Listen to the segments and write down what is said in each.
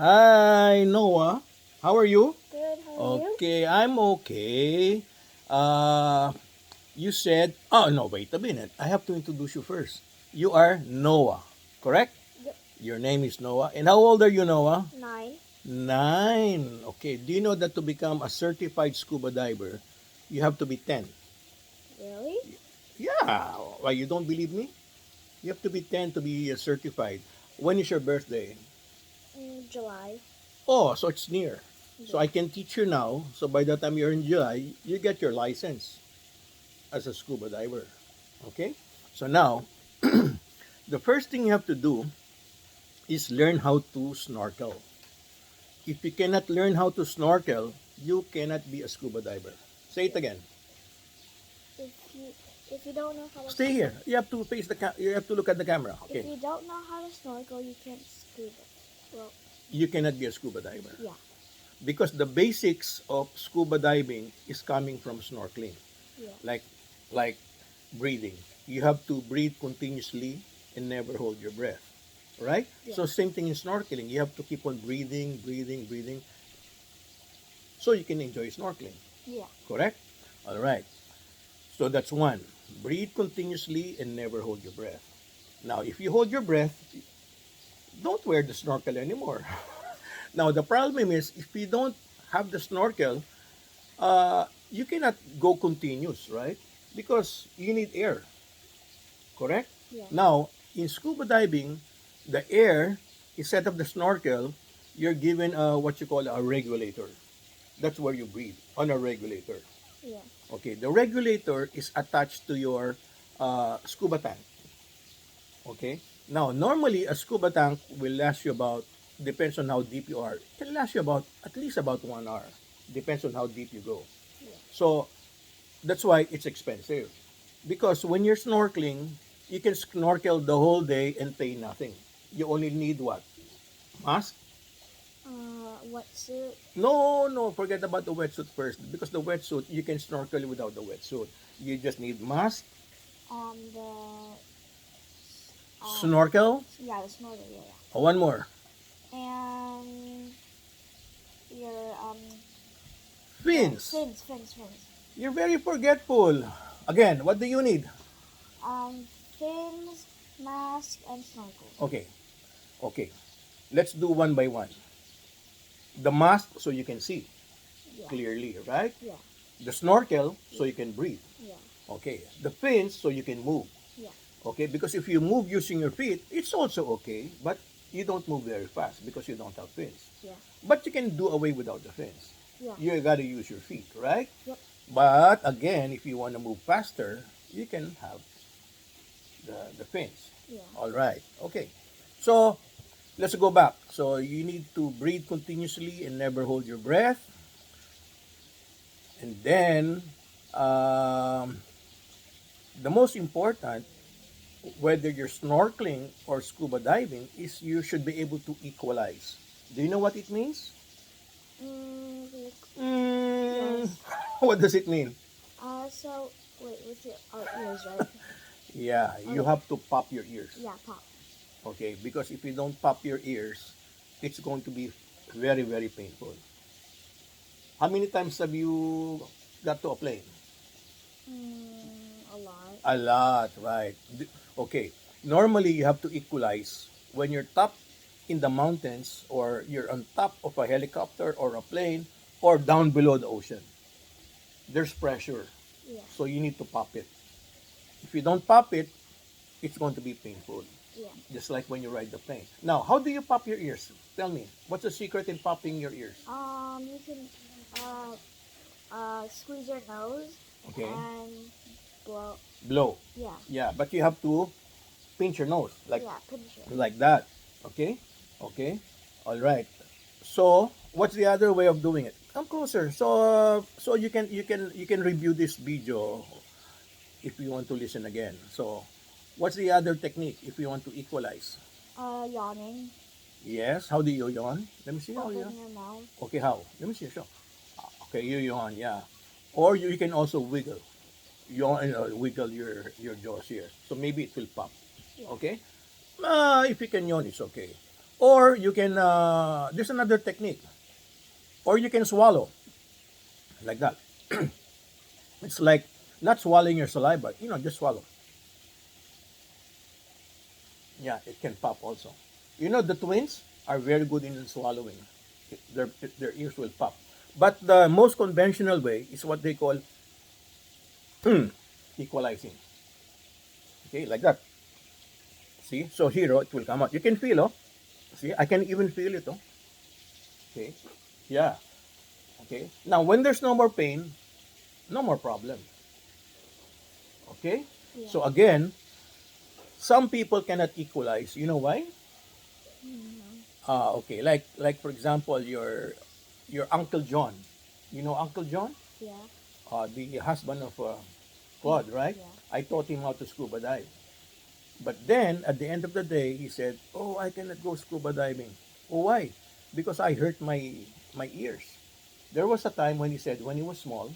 Hi, Noah. How are you? Good, how are you? Okay, I'm okay. Uh, you said, oh no, wait a minute. I have to introduce you first. You are Noah, correct? Yep. Your name is Noah. And how old are you, Noah? 9. 9. Okay, do you know that to become a certified scuba diver, you have to be 10? Really? Yeah. Why, you don't believe me? You have to be 10 to be certified. When is your birthday? July. Oh, so it's near. So Yeah. I can teach you now. So by the time you're in July, you get your license as a scuba diver. Okay? So now, the first thing you have to do is learn how to snorkel. If you cannot learn how to snorkel, you cannot be a scuba diver. Say it again. If you if you don't know how to Stay here. You have to face you have to look at the camera. if Okay. you don't know how to snorkel, you can't scuba. Well, You cannot be a scuba diver yeah. because the basics of scuba diving is coming from snorkeling. Yeah. Like like breathing. You have to breathe continuously and never hold your breath. Right? Yeah. So same thing in snorkeling. You have to keep on breathing, breathing, breathing so you can enjoy snorkeling. Yeah. Correct? All right. So that's one. Breathe continuously and never hold your breath. Now, if you hold your breath, don't wear the snorkel anymore. Now, the problem is if you don't have the snorkel, you cannot go continuous, right? Because you need air. Correct? Yeah. Now, in scuba diving, the air, instead of the snorkel, you're given what you call a regulator. That's where you breathe, on a regulator. Yeah. Okay, the regulator is attached to your scuba tank. Okay, now normally a scuba tank will last you about, depends on how deep you are, it can last you about at least about 1 hour. Depends on how deep you go. Yeah. So that's why it's expensive. Because when you're snorkeling, you can snorkel the whole day and pay nothing. You only need what? Mask? Wetsuit. No, no, forget about the wetsuit first. Because the wetsuit, you can snorkel without the wetsuit. You just need mask, The snorkel, yeah, the snorkel. Yeah, one more, yeah. And your fins. fins. You're very forgetful. Again, what do you need? Fins, mask, and snorkel. Okay, okay. Let's do one by one. The mask, so you can see Yeah. clearly, right? Yeah. The snorkel, so you can breathe. Yeah. Okay. The fins, so you can move. Yeah. Okay, because if you move using your feet, it's also okay, but you don't move very fast because you don't have fins. Yeah. But you can do away without the fins. Yeah. You gotta use your feet, right? Yep. But again, if you want to move faster, you can have the fins. Yeah. All right. Okay. So let's go back. So you need to breathe continuously and never hold your breath. And then the most important, whether you're snorkeling or scuba diving, is you should be able to equalize. Do you know what it means? Mm, Mm, yes. what does it mean? So wait, with your ears, right? Yeah, you Okay. have to pop your ears. Yeah, pop. Okay, because if you don't pop your ears, it's going to be very, very painful. How many times have you got to a plane? A lot. A lot, right? Okay, normally you have to equalize when you're top in the mountains or you're on top of a helicopter or a plane or down below the ocean. There's pressure, Yeah. so you need to pop it. If you don't pop it, it's going to be painful, Yeah. just like when you ride the plane. Now, how do you pop your ears? Tell me, what's the secret in popping your ears? You can squeeze your nose Okay, and blow. blow. Yeah. Yeah, but you have to pinch your nose Yeah. Pinch it. like that. Okay, okay, all right. So, what's the other way of doing it? Come closer. So you can review this video if you want to listen again. So, what's the other technique if you want to equalize? Yawning. Yes. How do you yawn? Let me see how you. Open your mouth. Okay, how? Let me see. Show. Okay, you yawn. Yeah. Or you can also wiggle. Yawn. Wiggle your jaws here. So maybe it will pop. Yeah. Okay. If you can yawn, it's okay. Or you can, there's another technique. Or you can swallow, like that. It's like not swallowing your saliva, just swallow. Yeah, it can pop also. The twins are very good in swallowing. Their ears will pop. But the most conventional way is what they call equalizing. Okay, like that. See? So here, it will come out. You can feel, oh. See, I can even feel it, oh. Okay. Yeah. Okay. Now, when there's no more pain, no more problem. Okay? Yeah. So again, some people cannot equalize. You know why? Okay. Like for example, your Uncle John. You know Uncle John? Yeah. The husband of Claude, right? Yeah. I taught him how to scuba dive. But then, at the end of the day, he said, "Oh, I cannot go scuba diving." Oh, why? Because I hurt my ears. There was a time when he said, when he was small,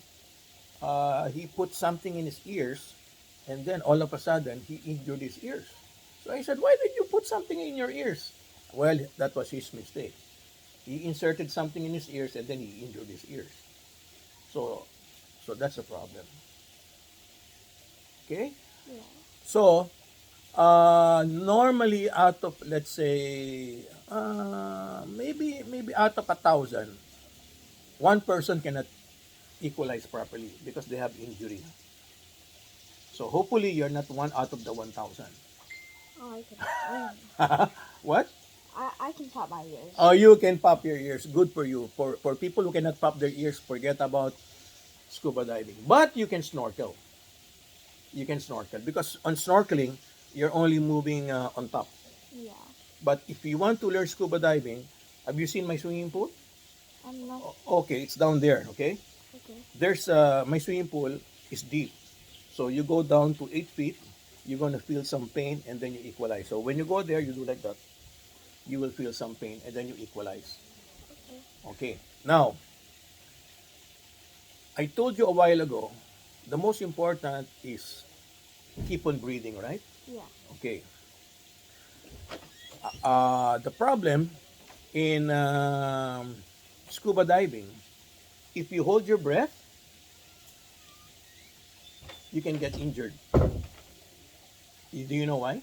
he put something in his ears, and then all of a sudden, he injured his ears. So I said, "Why did you put something in your ears?" Well, that was his mistake. He inserted something in his ears, and then he injured his ears. So, so that's a problem. Okay. Yeah. So, normally out of, let's say, maybe out of 1,000, one person cannot equalize properly because they have injury. So hopefully you're not one out of the 1,000. Oh, I can. What? I can pop my ears. Oh, you can pop your ears. Good for you. For people who cannot pop their ears, forget about scuba diving. But you can snorkel. You can snorkel because on snorkeling, you're only moving on top. Yeah. But if you want to learn scuba diving, have you seen my swimming pool? I'm not. Okay, it's down there. Okay, Okay. there's my swimming pool is deep, so you go down to 8 feet. You're gonna feel some pain, and then you equalize. So when you go there, you do like that. You will feel some pain, and then you equalize. Okay. Okay. Now, I told you a while ago, the most important is keep on breathing, right? Yeah. Okay. The problem in scuba diving, if you hold your breath, you can get injured. Do you know why?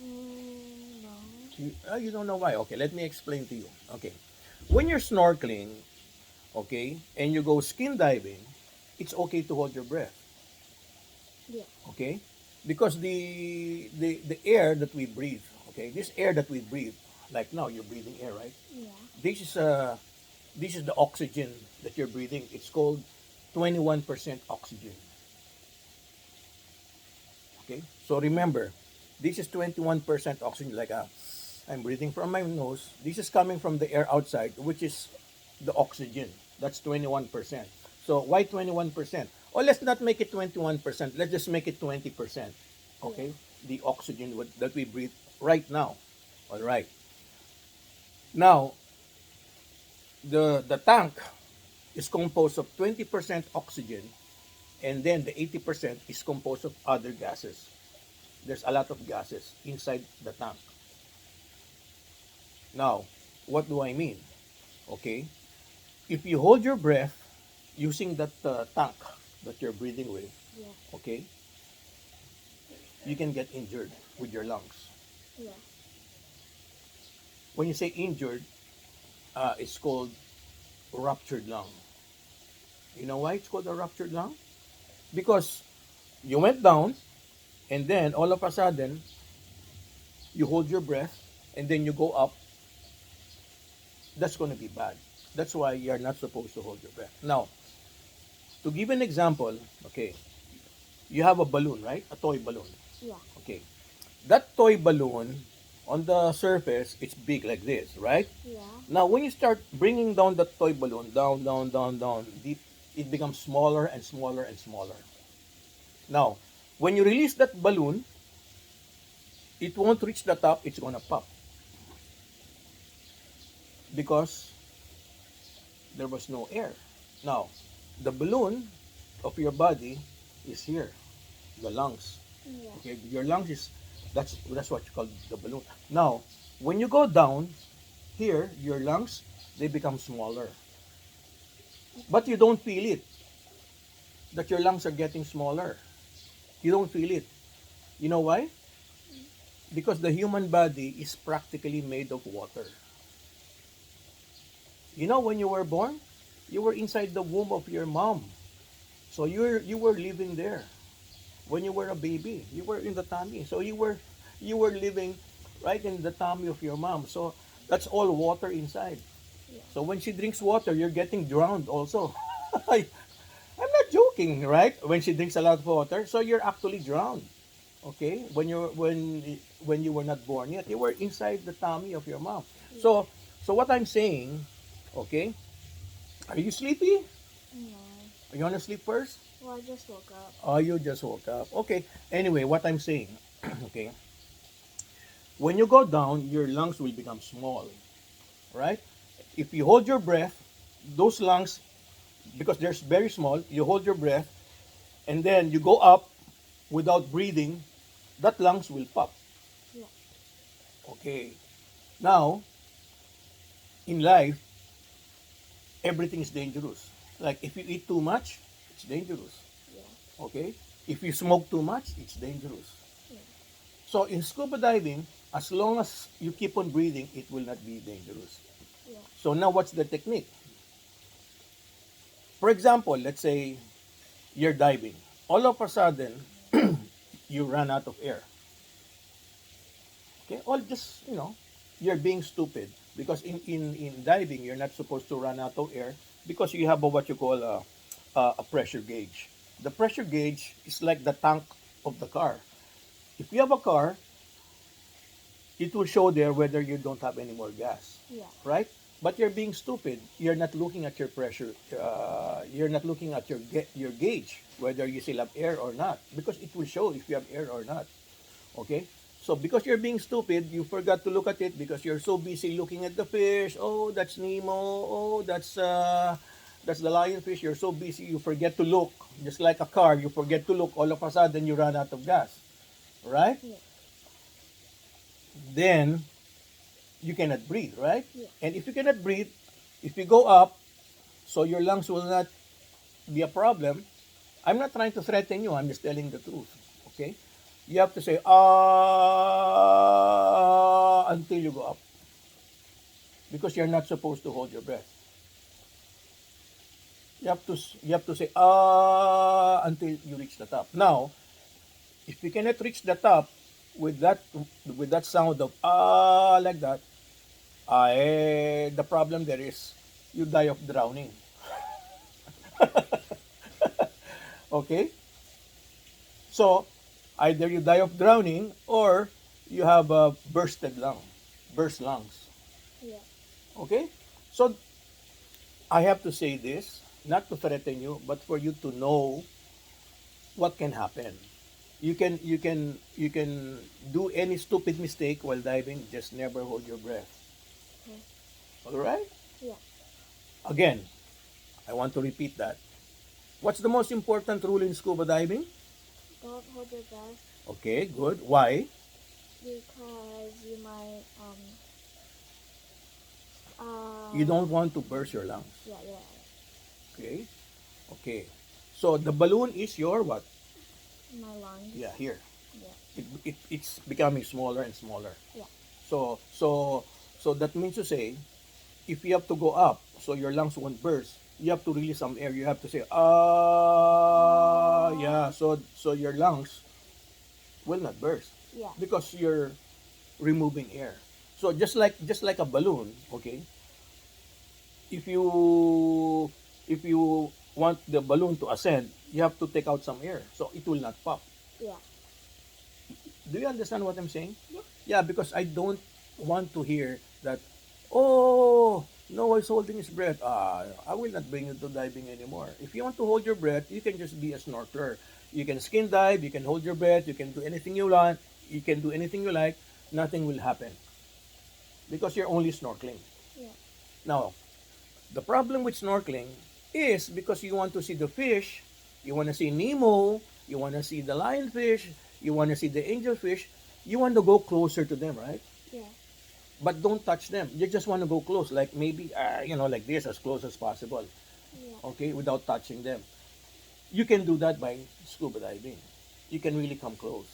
No. You don't know why? Okay, let me explain to you. Okay. When you're snorkeling, okay, and you go skin diving, it's okay to hold your breath. Yeah. Okay? Because the air that we breathe, okay, this air that we breathe, like now you're breathing air, right? Yeah. This is the oxygen that you're breathing. It's called 21% oxygen. Okay? So remember, this is 21% oxygen, like I'm breathing from my nose. This is coming from the air outside, which is the oxygen. That's 21%. So why 21%? Or let's not make it 21%. Let's just make it 20%. Okay? The oxygen that we breathe right now. All right. Now, the tank is composed of 20% oxygen, and then the 80% is composed of other gases. There's a lot of gases inside the tank. Now, what do I mean? Okay, if you hold your breath using that tank that you're breathing with, Yeah. okay, you can get injured with your lungs. Yeah. When you say injured, it's called ruptured lung. You know why it's called a ruptured lung? Because you went down, and then all of a sudden, you hold your breath, and then you go up. That's going to be bad. That's why you're not supposed to hold your breath. Now, to give an example, okay, you have a balloon, right? A toy balloon. Yeah. Okay. That toy balloon, on the surface, it's big like this, right? Yeah. Now, when you start bringing down that toy balloon, down, down, down, down, deep, it becomes smaller and smaller and smaller. Now, when you release that balloon, it won't reach the top, it's gonna pop. Because there was no air. Now, the balloon of your body is here, the lungs. Yeah. Okay, your lungs is that's what you call the balloon. Now, When you go down, here, your lungs, they become smaller. But you don't feel it, that your lungs are getting smaller. You don't feel it. You know why? Because the human body is practically made of water. You know, when you were born, you were inside the womb of your mom. So you were living there. When you were a baby, you were in the tummy. So you were living right in the tummy of your mom. So that's all water inside. Yeah. So when she drinks water, you're getting drowned also. I'm not joking, right? When she drinks a lot of water, so you're actually drowned. Okay? When you were not born yet, you were inside the tummy of your mom. Yeah. So what I'm saying, okay? Are you sleepy? No. You want to sleep first? Well, I just woke up. Oh, you just woke up. Okay. Anyway, what I'm saying, okay? When you go down, your lungs will become small, right? If you hold your breath, those lungs, because they're very small, you hold your breath, and then you go up without breathing, that lungs will pop. Yeah. Okay. Now, in life, everything is dangerous. Like if you eat too much, it's dangerous. Yeah. Okay? If you smoke too much, it's dangerous. Yeah. So in scuba diving, as long as you keep on breathing, it will not be dangerous. Yeah. So now what's the technique? For example, let's say you're diving. All of a sudden, you run out of air. Okay? All just, you're being stupid. Because in diving, you're not supposed to run out of air because you have what you call a pressure gauge. The pressure gauge is like the tank of the car. If you have a car, it will show there whether you don't have any more gas, Yeah. right? But you're being stupid. You're not looking at your pressure. You're not looking at your gauge whether you still have air or not, because it will show if you have air or not. Okay. So because you're being stupid, you forgot to look at it because you're so busy looking at the fish. Oh, that's Nemo. Oh, that's the lionfish. You're so busy you forget to look. Just like a car, you forget to look. All of a sudden, you run out of gas, right? Yeah. Then you cannot breathe, right? Yeah. And if you cannot breathe, if you go up, so your lungs will not be a problem. I'm not trying to threaten you, I'm just telling the truth. Okay? You have to say, until you go up. Because you're not supposed to hold your breath. You have to say, until you reach the top. Now, if you cannot reach the top with that sound of like that, the problem there is you die of drowning. Okay? So, either you die of drowning or you have a burst lungs. Yeah. Okay? So, I have to say this, not to threaten you, but for you to know what can happen. You can do any stupid mistake while diving, just never hold your breath. Okay. All right? Yeah. Again, I want to repeat that. What's the most important rule in scuba diving? Don't hold your breath Okay, good. Why? because you might You don't want to burst your lungs. yeah, yeah. Okay? Okay. So the balloon is your what? My lungs. Yeah, here. Yeah. It's becoming smaller and smaller. Yeah. So that means to say, if you have to go up, so your lungs won't burst, you have to release some air. You have to say, yeah. So your lungs will not burst Yeah. because you're removing air. So just like a balloon, okay? If you want the balloon to ascend, you have to take out some air, so it will not pop. Yeah. Do you understand what I'm saying? Yeah. Yeah, because I don't want to hear that. Oh, Noah is holding his breath. I will not bring you to diving anymore. If you want to hold your breath, you can just be a snorkeler. You can skin dive. You can hold your breath. You can do anything you want. You can do anything you like. Nothing will happen because you're only snorkeling. Yeah. Now, the problem with snorkeling is because you want to see the fish, you want to see Nemo, you want to see the lionfish, you want to see the angelfish, you want to go closer to them, right? Yeah. but don't touch them. You just want to go close, like maybe like this, as close as possible. Yeah. Okay, without touching them. You can do that by scuba diving. You can really come close.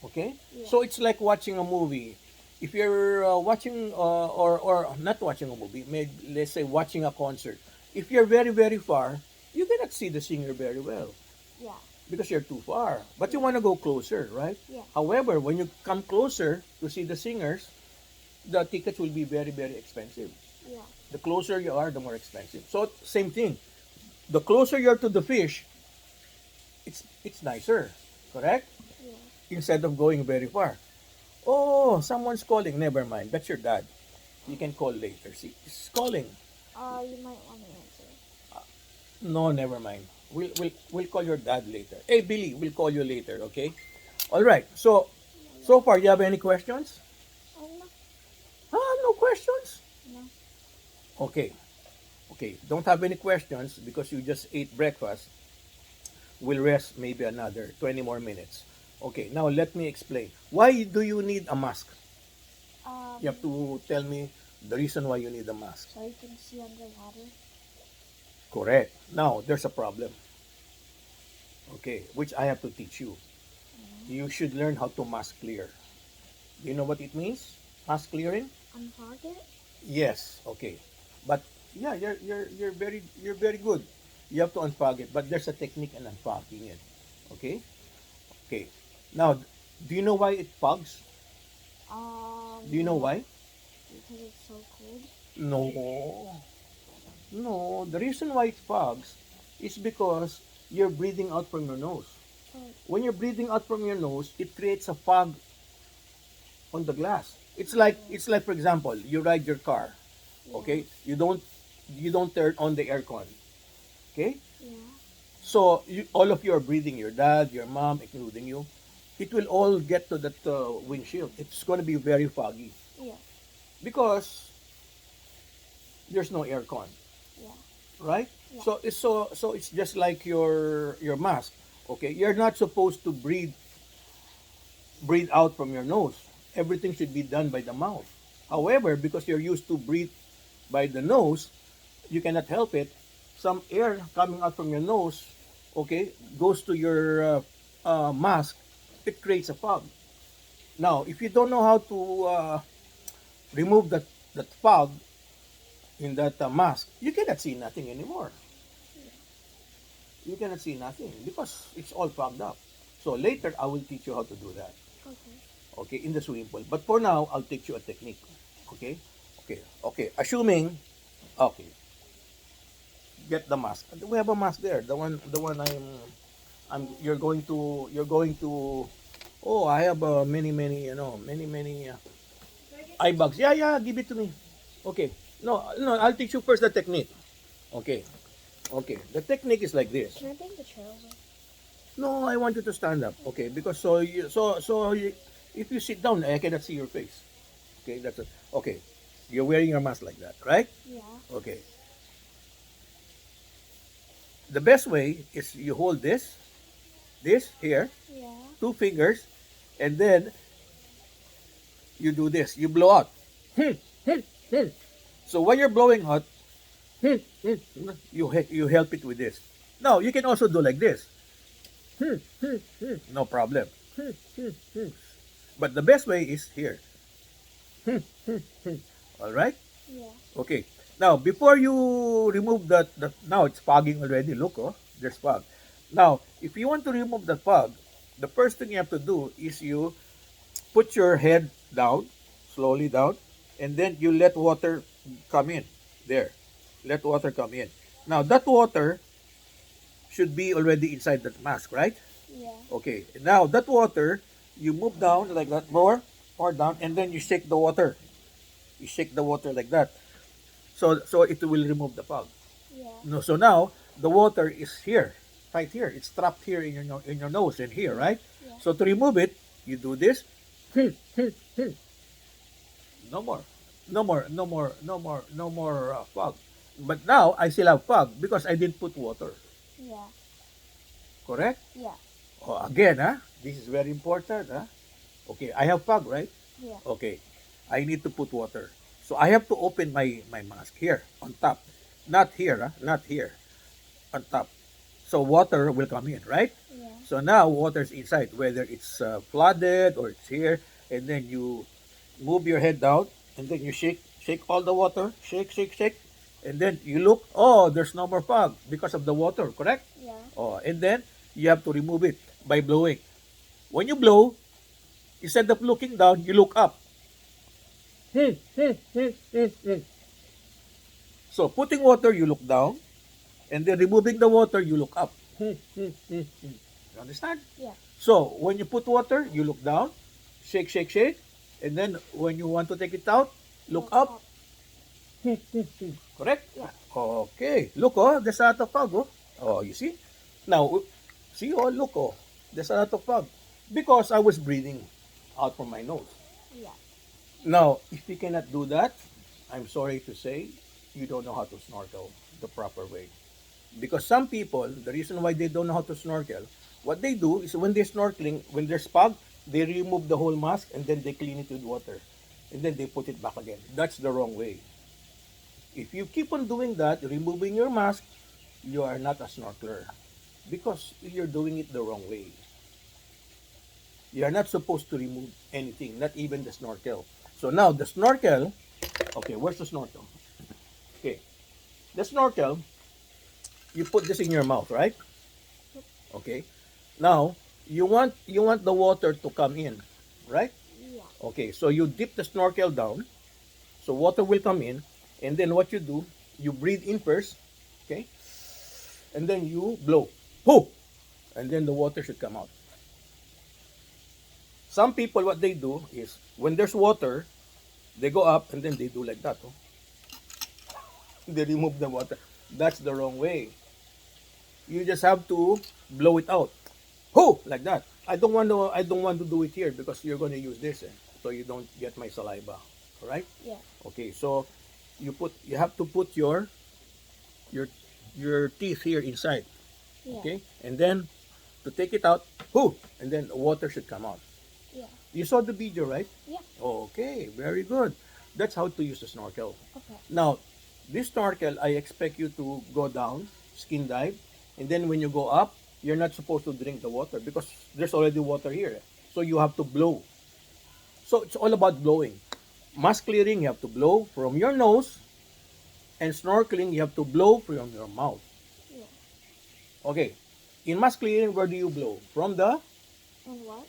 Okay, Yeah. so it's like watching a movie. If you're watching or not watching a movie, let's say watching a concert. If you're very very far, you cannot see the singer very well Yeah. because you're too far. But you want to go closer, right? Yeah. However, when you come closer to see the singers, the tickets will be very very expensive. Yeah. The closer you are, the more expensive. So same thing. The closer you're to the fish, it's nicer, correct? Yeah. Instead of going very far. Oh, someone's calling. Never mind. That's your dad. You can call later. See, he's calling. You might want to answer. No, never mind. We'll call your dad later. Hey, Billy, we'll call you later. Okay. All right. So far, you have any questions? Oh no. No questions. No. Okay. Okay. Don't have any questions because you just ate breakfast. We'll rest maybe another 20 more minutes. Okay. Now let me explain. Why do you need a mask? You have to tell me the reason why you need a mask. So you can see underwater. Correct. Now, there's a problem. Okay, which I have to teach you. You should learn how to mask clear. Do you know what it means? Mask clearing? Unfog it. Yes. Okay. But yeah, you're very good. You have to unfog it, but there's a technique in unfogging it. Okay? Okay. Now, do you know why it fogs? Do you know why? Because it's so cold. No. No, the reason why it fogs is because you're breathing out from your nose. Oh. When you're breathing out from your nose, it creates a fog on the glass. It's like for example, you ride your car. Yeah. Okay? You don't turn on the aircon. Okay? Yeah. So all of you are breathing, your dad, your mom, including you. It will all get to that windshield. It's going to be very foggy Yeah. because there's no aircon. Yeah. Right? Yeah. So it's just like your mask. Okay, you're not supposed to breathe out from your nose. Everything should be done by the mouth. However, because you're used to breathe by the nose, you cannot help it. Some air coming out from your nose, okay, goes to your mask. It creates a fog. Now, if you don't know how to remove that fog in that mask, you cannot see nothing anymore. You cannot see nothing because it's all fogged up. So later, I will teach you how to do that. Okay. Okay, in the swimming pool. But for now, I'll teach you a technique. Okay, okay. Assuming, okay, get the mask. We have a mask there. The one you're going to. Oh, I have many, many eye bags. Yeah, give it to me. Okay. No, I'll teach you first the technique. Okay. Okay. The technique is like this. Can I bring the chair over? No, I want you to stand up. Okay, because if you sit down, I cannot see your face. Okay, that's it. Okay. You're wearing your mask like that, right? Yeah. Okay. The best way is you hold this here, Yeah. 2 fingers, and then you do this. You blow out. So when you're blowing out, you help it with this. Now you can also do like this. No problem. But the best way is here. All right? Yeah. Okay. Now before you remove that, now it's fogging already. Look, oh, there's fog. Now, if you want to remove the fog, the first thing you have to do is you put your head down, slowly down, and then you let water come in. There. Let water come in. Now, that water should be already inside that mask, right? Yeah. Okay. Now, that water, you move down like that, more down, and then you shake the water. You shake the water like that. So it will remove the fog. Yeah. No, so now, the water is here, right here. It's trapped here in your nose and here, right? Yeah. So to remove it, you do this. No more. No more, no more, no more, no more fog. But now, I still have fog because I didn't put water. Yeah. Correct? Yeah. Oh, again, this is very important. Okay, I have fog, right? Yeah. Okay. I need to put water. So I have to open my mask here on top. Not here, not here. On top. So water will come in, right? Yeah. So now water's inside, whether it's flooded or it's here, and then you move your head down, and then you shake all the water, shake, and then you look. Oh, there's no more fog because of the water, correct? Yeah. Oh, and then you have to remove it by blowing. When you blow, instead of looking down, you look up. So putting water, you look down, and then removing the water, you look up. You understand? Yeah. So when you put water, you look down, shake, and then when you want to take it out, look up. Correct? Yeah. Okay. Look, oh, there's a lot of fog, oh. Oh, you see? Now, see, oh, look, oh, there's a lot of fog. Because I was breathing out from my nose. Yeah. Now, if you cannot do that, I'm sorry to say, you don't know how to snorkel the proper way. Because some people, the reason why they don't know how to snorkel, what they do is when they're snorkeling, when there's fog, they remove the whole mask and then they clean it with water. And then they put it back again. That's the wrong way. If you keep on doing that, removing your mask, you are not a snorkeler. Because you're doing it the wrong way. You are not supposed to remove anything, not even the snorkel. So now the snorkel, okay, where's the snorkel? Okay, the snorkel, you put this in your mouth, right? Okay. Now you want the water to come in, right? Yeah. Okay, so you dip the snorkel down, so water will come in, and then what you do, you breathe in first, okay, and then you blow, hoo, and then the water should come out. Some people, what they do is when there's water, they go up and then they do like that. Oh. They remove the water. That's the wrong way. You just have to blow it out. Ho! Like that. I don't want to do it here because you're going to use this, so you don't get my saliva. All right? Yeah. Okay, so you have to put your your teeth here inside. Yeah. Okay? And then to take it out, whoo, and then water should come out. Yeah. You saw the video, right? Yeah. Okay, very good. That's how to use the snorkel. Okay. Now, this snorkel, I expect you to go down, skin dive, and then when you go up, you're not supposed to drink the water because there's already water here. So you have to blow. So it's all about blowing. Mask clearing, you have to blow from your nose, and snorkeling, you have to blow from your mouth. Yeah. Okay. In mask clearing, where do you blow? From the And what?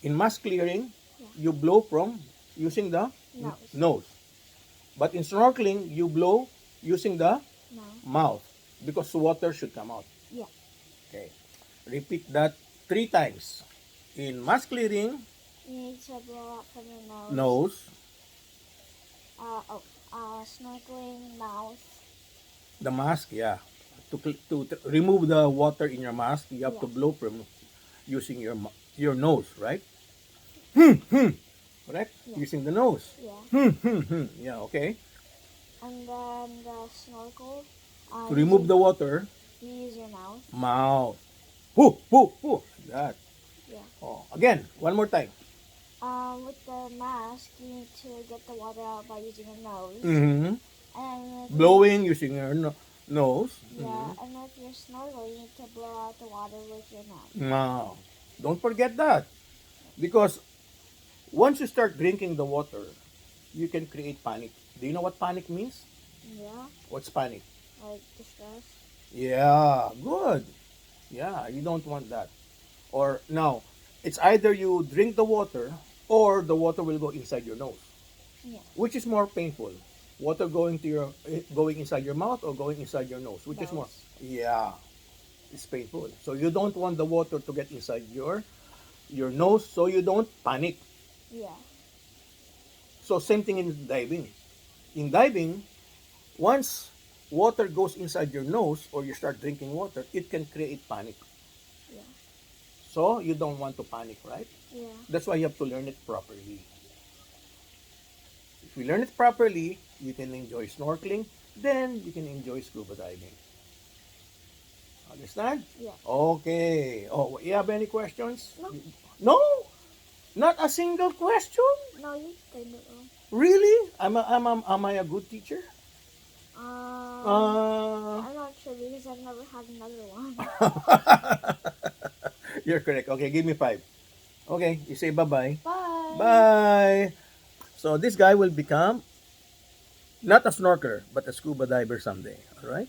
In mask clearing, Yeah. you blow from using the Nose. nose. But in snorkeling, you blow using the No. mouth because water should come out. Yeah. Okay. Repeat that 3 times. In mask clearing, You need to blow out from your nose. nose, Snorkeling, mouth. the mask, yeah. To remove the water in your mask, you have to Yeah. blow from using your nose, right? Correct? Yeah. Using the nose. Yeah. Yeah, okay. And then the snorkel. To remove the water, You use your mouth. mouth. Hoo. That. Yeah. Oh, again, one more time. With the mask, you need to get the water out by using your nose. Mm-hmm. And if Blowing using your nose. Yeah. And if you're snorkel, you need to blow out the water with your mouth. Now, don't forget that. Because once you start drinking the water, you can create panic. Do you know what panic means? Yeah. What's panic? Like distress. Yeah, good. Yeah, you don't want that. Or now, it's either you drink the water or the water will go inside your nose. Yeah. Which is more painful? Water going inside your mouth or going inside your nose? Which is more? Nose. Yeah, it's painful. So you don't want the water to get inside your nose, so you don't panic. Yeah. So same thing in diving. In diving, once water goes inside your nose or you start drinking water, it can create panic. Yeah. So you don't want to panic, right? Yeah. That's why you have to learn it properly. If you learn it properly, you can enjoy snorkeling, then you can enjoy scuba diving. Understand? Yeah. Okay. Oh, you have any questions? No. No? Not a single question? No, you did it wrong. Really? Am I a good teacher? Uh, I'm not sure because I've never had another one. you're correct. Okay, give me 5. Okay, you say bye-bye. Bye. Bye. So this guy will become not a snorkeler, but a scuba diver someday. All right?